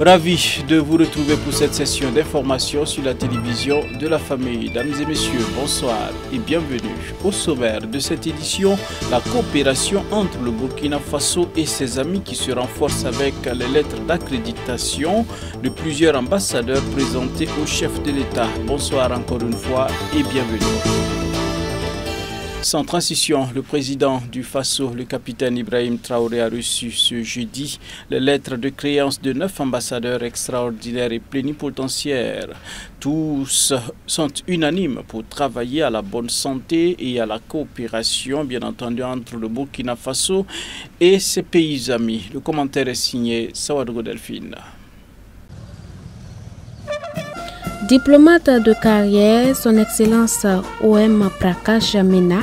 Ravi de vous retrouver pour cette session d'information sur la télévision de la famille. Mesdames et messieurs, bonsoir et bienvenue. Au sommaire de cette édition, la coopération entre le Burkina Faso et ses amis qui se renforce avec les lettres d'accréditation de plusieurs ambassadeurs présentés au chef de l'État. Bonsoir encore une fois et bienvenue. Sans transition, le président du Faso, le capitaine Ibrahim Traoré, a reçu ce jeudi les lettres de créance de 9 ambassadeurs extraordinaires et plénipotentiaires. Tous sont unanimes pour travailler à la bonne santé et à la coopération, bien entendu, entre le Burkina Faso et ses pays amis. Le commentaire est signé Sawadou Delphine. Diplomate de carrière, son Excellence O.M. Prakash Mena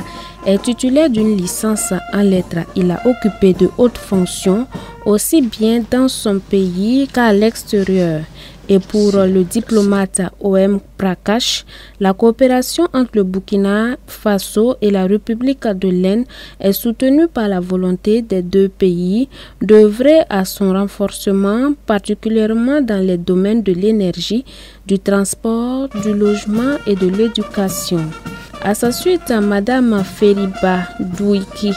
est titulaire d'une licence en lettres. Il a occupé de hautes fonctions aussi bien dans son pays qu'à l'extérieur. Et pour le diplomate O.M. Prakash, la coopération entre le Burkina Faso et la République de l'Inde est soutenue par la volonté des deux pays d'œuvrer à son renforcement, particulièrement dans les domaines de l'énergie, du transport, du logement et de l'éducation. À sa suite, Madame Feriba Douiki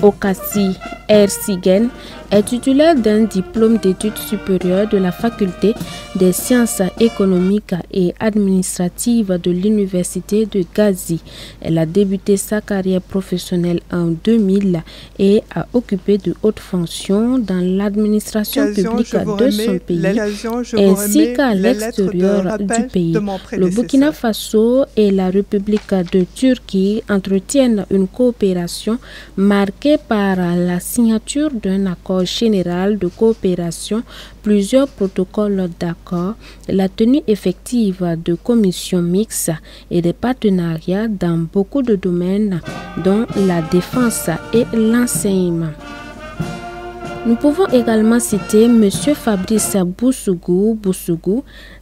Okassi Ersigen est titulaire d'un diplôme d'études supérieures de la faculté des sciences économiques et administratives de l'université de Gazi. Elle a débuté sa carrière professionnelle en 2000 et a occupé de hautes fonctions dans l'administration publique de son pays ainsi qu'à l'extérieur du pays. Le Burkina Faso et la République de Turquie entretiennent une coopération marquée par la signature d'un accord général de coopération, plusieurs protocoles d'accord, la tenue effective de commissions mixtes et des partenariats dans beaucoup de domaines, dont la défense et l'enseignement. Nous pouvons également citer M. Fabrice Bousougou,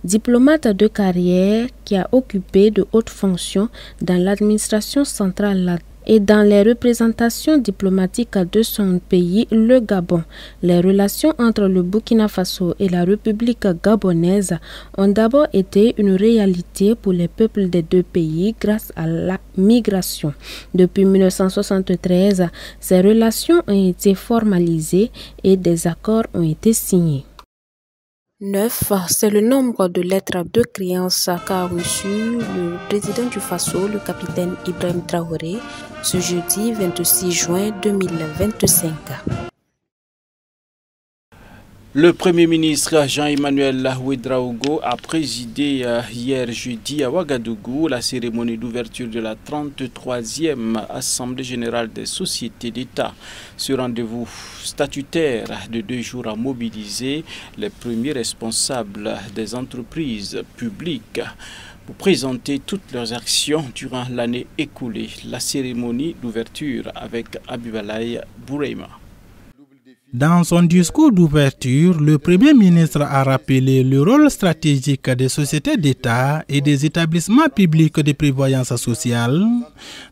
diplomate de carrière qui a occupé de hautes fonctions dans l'administration centrale et dans les représentations diplomatiques de son pays, le Gabon. Les relations entre le Burkina Faso et la République gabonaise ont d'abord été une réalité pour les peuples des deux pays grâce à la migration. Depuis 1973, ces relations ont été formalisées et des accords ont été signés. 9, c'est le nombre de lettres de créance qu'a reçu le président du Faso, le capitaine Ibrahim Traoré, ce jeudi 26 juin 2025. Le Premier ministre Jean-Emmanuel Ouédraogo a présidé hier jeudi à Ouagadougou la cérémonie d'ouverture de la 33e Assemblée générale des sociétés d'État. Ce rendez-vous statutaire de 2 jours a mobilisé les premiers responsables des entreprises publiques pour présenter toutes leurs actions durant l'année écoulée. La cérémonie d'ouverture avec Abibalaï Boureima. Dans son discours d'ouverture, le Premier ministre a rappelé le rôle stratégique des sociétés d'État et des établissements publics de prévoyance sociale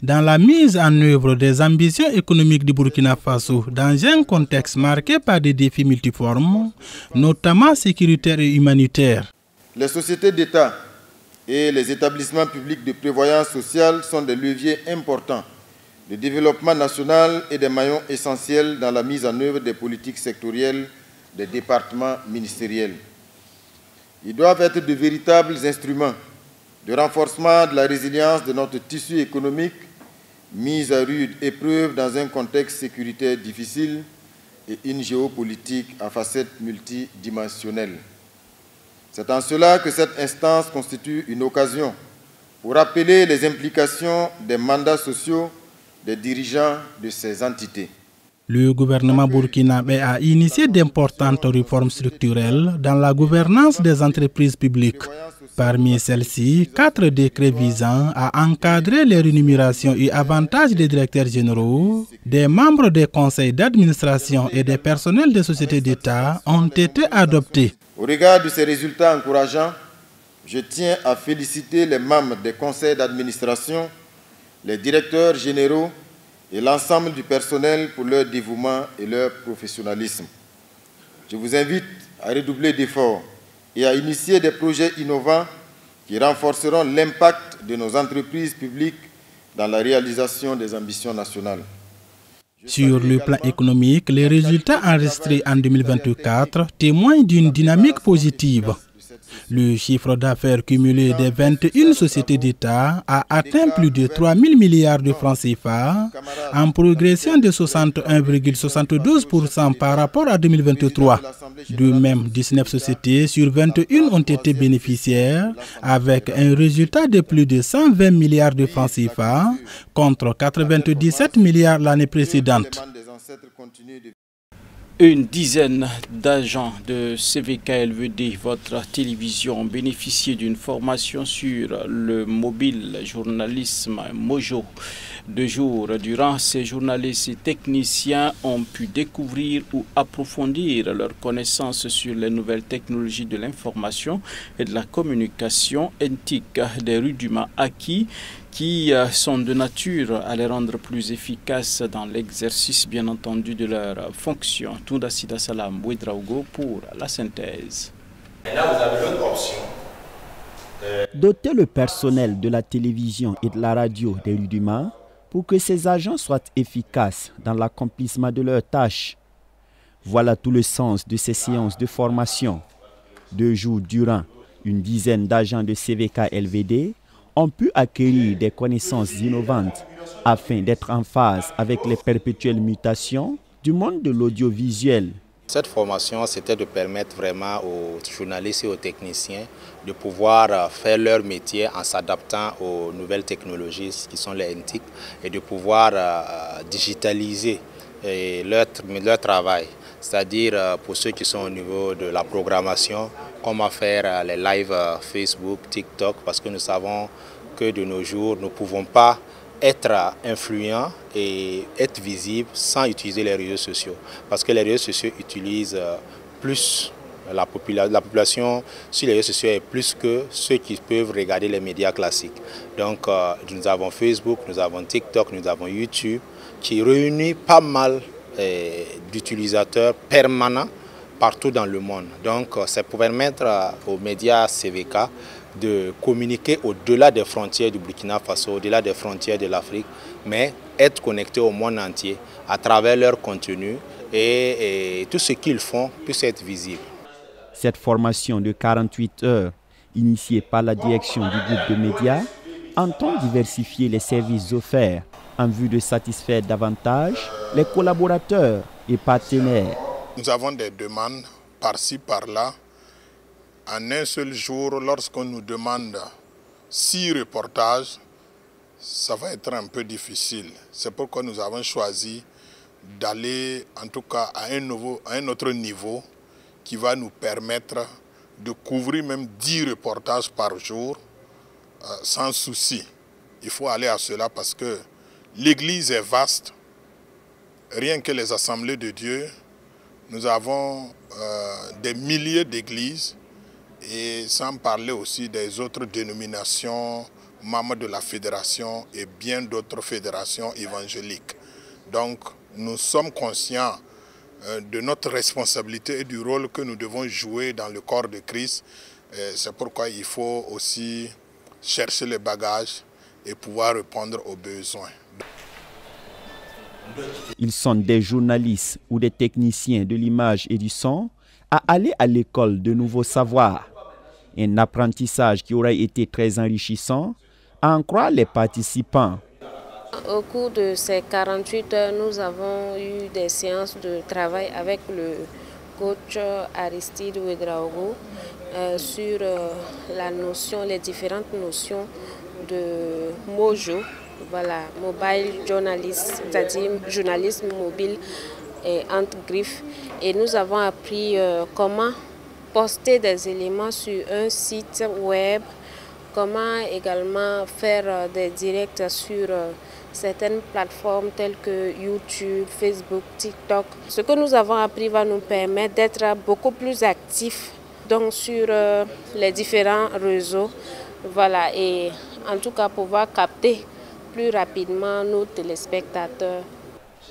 dans la mise en œuvre des ambitions économiques du Burkina Faso dans un contexte marqué par des défis multiformes, notamment sécuritaires et humanitaires. Les sociétés d'État et les établissements publics de prévoyance sociale sont des leviers importants de développement national et des maillons essentiels dans la mise en œuvre des politiques sectorielles des départements ministériels. Ils doivent être de véritables instruments de renforcement de la résilience de notre tissu économique, mis à rude épreuve dans un contexte sécuritaire difficile et une géopolitique à facettes multidimensionnelles. C'est en cela que cette instance constitue une occasion pour rappeler les implications des mandats sociaux des dirigeants de ces entités. Le gouvernement burkinabé a initié d'importantes réformes structurelles dans la gouvernance des entreprises publiques. Parmi celles-ci, 4 décrets visant à encadrer les rémunérations et avantages des directeurs généraux, des membres des conseils d'administration et des personnels des sociétés d'État ont été adoptés. Au regard de ces résultats encourageants, je tiens à féliciter les membres des conseils d'administration, les directeurs généraux et l'ensemble du personnel pour leur dévouement et leur professionnalisme. Je vous invite à redoubler d'efforts et à initier des projets innovants qui renforceront l'impact de nos entreprises publiques dans la réalisation des ambitions nationales. Sur le plan économique, les résultats enregistrés en 2024 témoignent d'une dynamique positive. Le chiffre d'affaires cumulé des 21 sociétés d'État a atteint plus de 3 000 milliards de francs CFA, en progression de 61,72% par rapport à 2023. De même, 19 sociétés sur 21 ont été bénéficiaires, avec un résultat de plus de 120 milliards de francs CFA, contre 97 milliards l'année précédente. Une dizaine d'agents de CVK-LVD, votre télévision, ont bénéficié d'une formation sur le mobile journalisme Mojo. 2 jours durant, ces journalistes et techniciens ont pu découvrir ou approfondir leurs connaissances sur les nouvelles technologies de l'information et de la communication antique des rudiments acquis qui sont de nature à les rendre plus efficaces dans l'exercice, bien entendu, de leurs fonctions. Tounda Sida Salam Ouedraogo pour la synthèse. Et là, vous avez l'autre option. Doter le personnel de la télévision et de la radio des rudiments pour que ces agents soient efficaces dans l'accomplissement de leurs tâches. Voilà tout le sens de ces séances de formation. 2 jours durant, une dizaine d'agents de CVK-LVD ont pu acquérir des connaissances innovantes afin d'être en phase avec les perpétuelles mutations du monde de l'audiovisuel. Cette formation, c'était de permettre vraiment aux journalistes et aux techniciens de pouvoir faire leur métier en s'adaptant aux nouvelles technologies qui sont les NTIC et de pouvoir digitaliser leur travail. C'est-à-dire pour ceux qui sont au niveau de la programmation, comment faire les lives Facebook, TikTok, parce que nous savons que de nos jours, nous ne pouvons pas être influents et être visibles sans utiliser les réseaux sociaux. Parce que les réseaux sociaux utilisent plus, la population sur les réseaux sociaux est plus que ceux qui peuvent regarder les médias classiques. Donc nous avons Facebook, nous avons TikTok, nous avons YouTube, qui réunit pas mal d'utilisateurs permanents partout dans le monde. Donc c'est pour permettre aux médias CVK de communiquer au-delà des frontières du Burkina Faso, au-delà des frontières de l'Afrique, mais être connectés au monde entier à travers leur contenu et tout ce qu'ils font puisse être visible. Cette formation de 48 heures, initiée par la direction du groupe de médias, entend diversifier les services offerts en vue de satisfaire davantage les collaborateurs et partenaires. Nous avons des demandes par-ci, par-là. En un seul jour, lorsqu'on nous demande 6 reportages, ça va être un peu difficile. C'est pourquoi nous avons choisi d'aller en tout cas à un autre niveau qui va nous permettre de couvrir même 10 reportages par jour sans souci. Il faut aller à cela parce que l'Église est vaste. Rien que les assemblées de Dieu, nous avons des milliers d'églises et sans parler aussi des autres dénominations, membres de la fédération et bien d'autres fédérations évangéliques. Donc nous sommes conscients de notre responsabilité et du rôle que nous devons jouer dans le corps de Christ. C'est pourquoi il faut aussi chercher les bagages et pouvoir répondre aux besoins. Ils sont des journalistes ou des techniciens de l'image et du son à aller à l'école de nouveaux savoirs. Un apprentissage qui aurait été très enrichissant, à en croire les participants. Au cours de ces 48 heures, nous avons eu des séances de travail avec le coach Aristide Ouedraogo sur les différentes notions de Mojo. Voilà, mobile journalist, c'est-à-dire journalisme mobile et entre griffes. Et nous avons appris comment poster des éléments sur un site web, comment également faire des directs sur certaines plateformes telles que YouTube, Facebook, TikTok. Ce que nous avons appris va nous permettre d'être beaucoup plus actifs donc, sur les différents réseaux. Voilà, et en tout cas pouvoir capter plus rapidement nos téléspectateurs.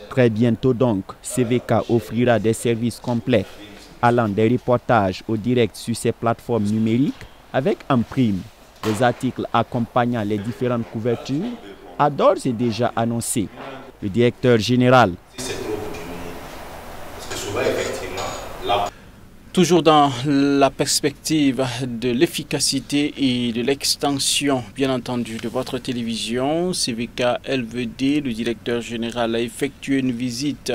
Très bientôt donc, CVK offrira des services complets allant des reportages au direct sur ces plateformes numériques avec en prime des articles accompagnant les différentes couvertures, a d'ores et déjà annoncé le directeur général. Toujours dans la perspective de l'efficacité et de l'extension, bien entendu, de votre télévision, CVK LVD, le directeur général, a effectué une visite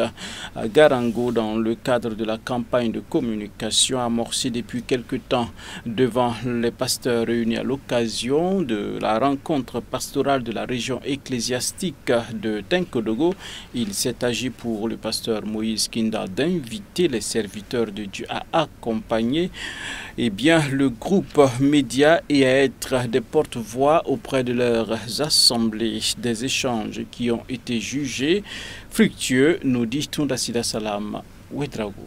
à Garango dans le cadre de la campagne de communication amorcée depuis quelque temps devant les pasteurs réunis à l'occasion de la rencontre pastorale de la région ecclésiastique de Tenkodogo. Il s'est agi pour le pasteur Moïse Kinda d'inviter les serviteurs de Dieu à accompagner le groupe média et à être des porte-voix auprès de leurs assemblées, des échanges qui ont été jugés fructueux, nous dit Tundasida Salam Ouedraogo.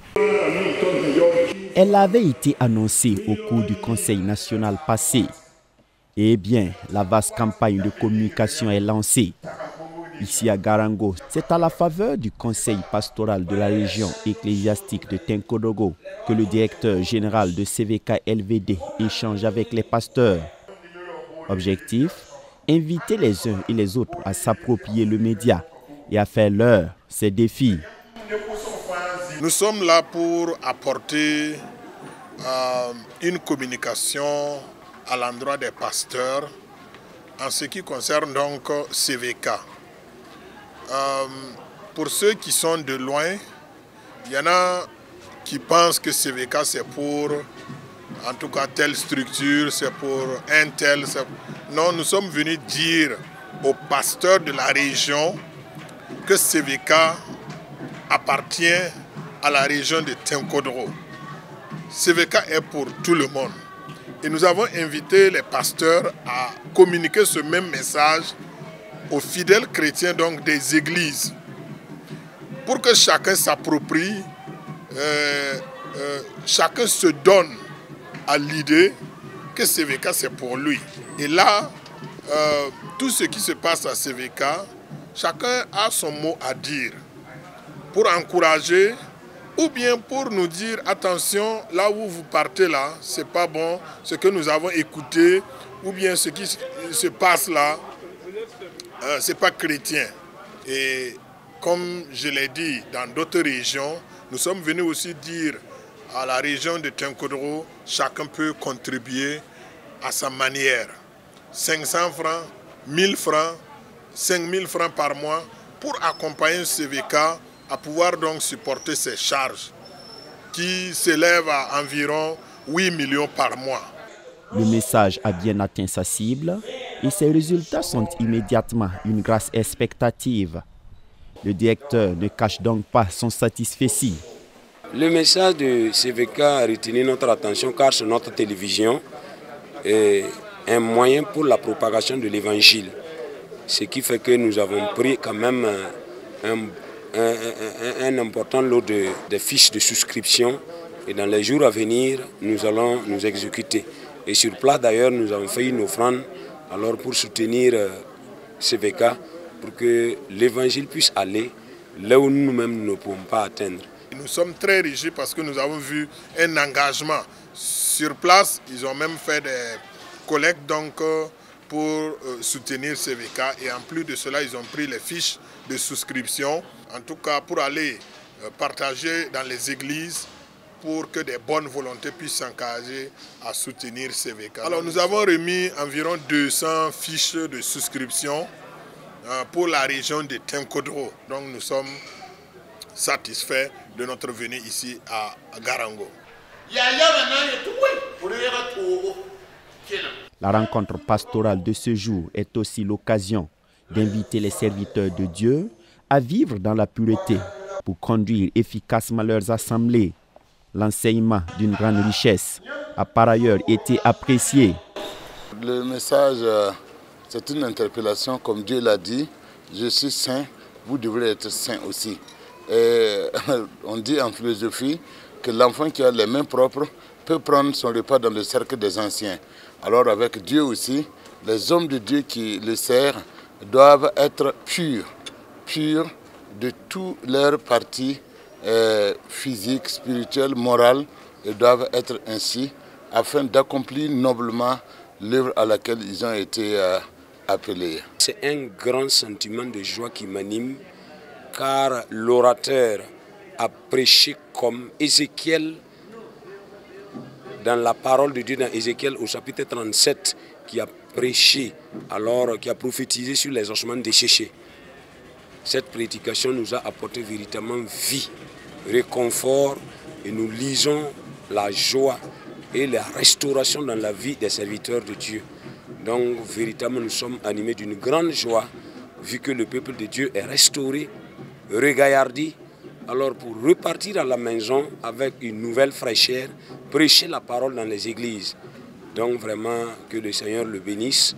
Elle avait été annoncée au cours du Conseil national passé. Eh bien, la vaste campagne de communication est lancée. Ici à Garango, c'est à la faveur du conseil pastoral de la région ecclésiastique de Tenkodogo que le directeur général de CVK LVD échange avec les pasteurs. Objectif, inviter les uns et les autres à s'approprier le média et à faire leur ses défis. Nous sommes là pour apporter une communication à l'endroit des pasteurs en ce qui concerne donc CVK. Pour ceux qui sont de loin, il y en a qui pensent que CVK c'est pour, en tout cas, telle structure, c'est pour un tel. Non, nous sommes venus dire aux pasteurs de la région que CVK appartient à la région de Tenkodogo. CVK est pour tout le monde. Et nous avons invité les pasteurs à communiquer ce même message aux fidèles chrétiens donc des églises, pour que chacun s'approprie, chacun se donne à l'idée que CVK c'est pour lui. Et là, tout ce qui se passe à CVK, chacun a son mot à dire pour encourager ou bien pour nous dire attention, là où vous partez là, c'est pas bon, ce que nous avons écouté ou bien ce qui se passe là, c'est pas chrétien. Et comme je l'ai dit dans d'autres régions, nous sommes venus aussi dire à la région de Tenkodogo, chacun peut contribuer à sa manière. 500 francs, 1000 francs, 5000 francs par mois pour accompagner CVK à pouvoir donc supporter ses charges qui s'élèvent à environ 8 millions par mois. Le message a bien atteint sa cible et ses résultats sont immédiatement une grâce expectative. Le directeur ne cache donc pas son satisfait. Le message de CVK a retenu notre attention car sur notre télévision est un moyen pour la propagation de l'évangile. Ce qui fait que nous avons pris quand même un important lot de fiches de souscription et dans les jours à venir, nous allons nous exécuter. Et sur place d'ailleurs, nous avons fait une offrande alors pour soutenir CVK pour que l'évangile puisse aller là où nous-mêmes ne pouvons pas atteindre. Nous sommes très rigides parce que nous avons vu un engagement. Sur place, ils ont même fait des collectes donc, pour soutenir CVK et en plus de cela, ils ont pris les fiches de souscription, en tout cas pour aller partager dans les églises pour que des bonnes volontés puissent s'engager à soutenir CVK. Alors nous avons remis environ 200 fiches de souscription pour la région de Tenkodogo. Donc nous sommes satisfaits de notre venue ici à Garango. La rencontre pastorale de ce jour est aussi l'occasion d'inviter les serviteurs de Dieu à vivre dans la pureté pour conduire efficacement leurs assemblées. L'enseignement d'une grande richesse a par ailleurs été apprécié. Le message, c'est une interpellation comme Dieu l'a dit. Je suis saint, vous devrez être saint aussi. Et on dit en philosophie que l'enfant qui a les mains propres peut prendre son repas dans le cercle des anciens. Alors avec Dieu aussi, les hommes de Dieu qui le servent doivent être purs de toutes leurs parties physiques, spirituelles, morales, et doivent être ainsi afin d'accomplir noblement l'œuvre à laquelle ils ont été appelés. C'est un grand sentiment de joie qui m'anime, car l'orateur a prêché comme Ézéchiel dans la parole de Dieu, dans Ézéchiel au chapitre 37, qui a prêché, alors qui a prophétisé sur les ossements desséchés. Cette prédication nous a apporté véritablement vie, réconfort, et nous lisons la joie et la restauration dans la vie des serviteurs de Dieu. Donc véritablement nous sommes animés d'une grande joie, vu que le peuple de Dieu est restauré, regaillardi, alors pour repartir à la maison avec une nouvelle fraîcheur, prêcher la parole dans les églises. Donc vraiment que le Seigneur le bénisse.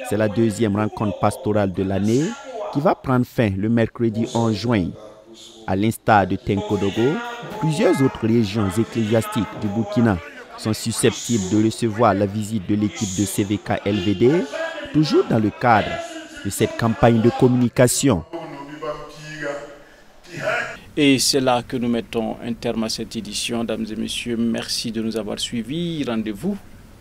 C'est la deuxième rencontre pastorale de l'année qui va prendre fin le mercredi 11 juin. À l'instar de Tenkodogo, plusieurs autres régions ecclésiastiques du Burkina sont susceptibles de recevoir la visite de l'équipe de CVK LVD, toujours dans le cadre de cette campagne de communication. Et c'est là que nous mettons un terme à cette édition. Mesdames et messieurs, merci de nous avoir suivis. Rendez-vous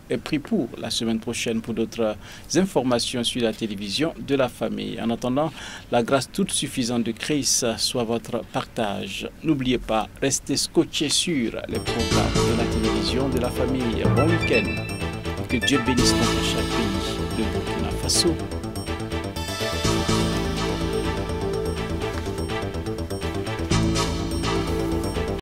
est pris pour la semaine prochaine pour d'autres informations sur la télévision de la famille. En attendant, la grâce toute suffisante de Christ soit votre partage. N'oubliez pas, restez scotchés sur les programmes de la télévision de la famille. Bon week-end. Que Dieu bénisse notre cher pays, le Burkina Faso.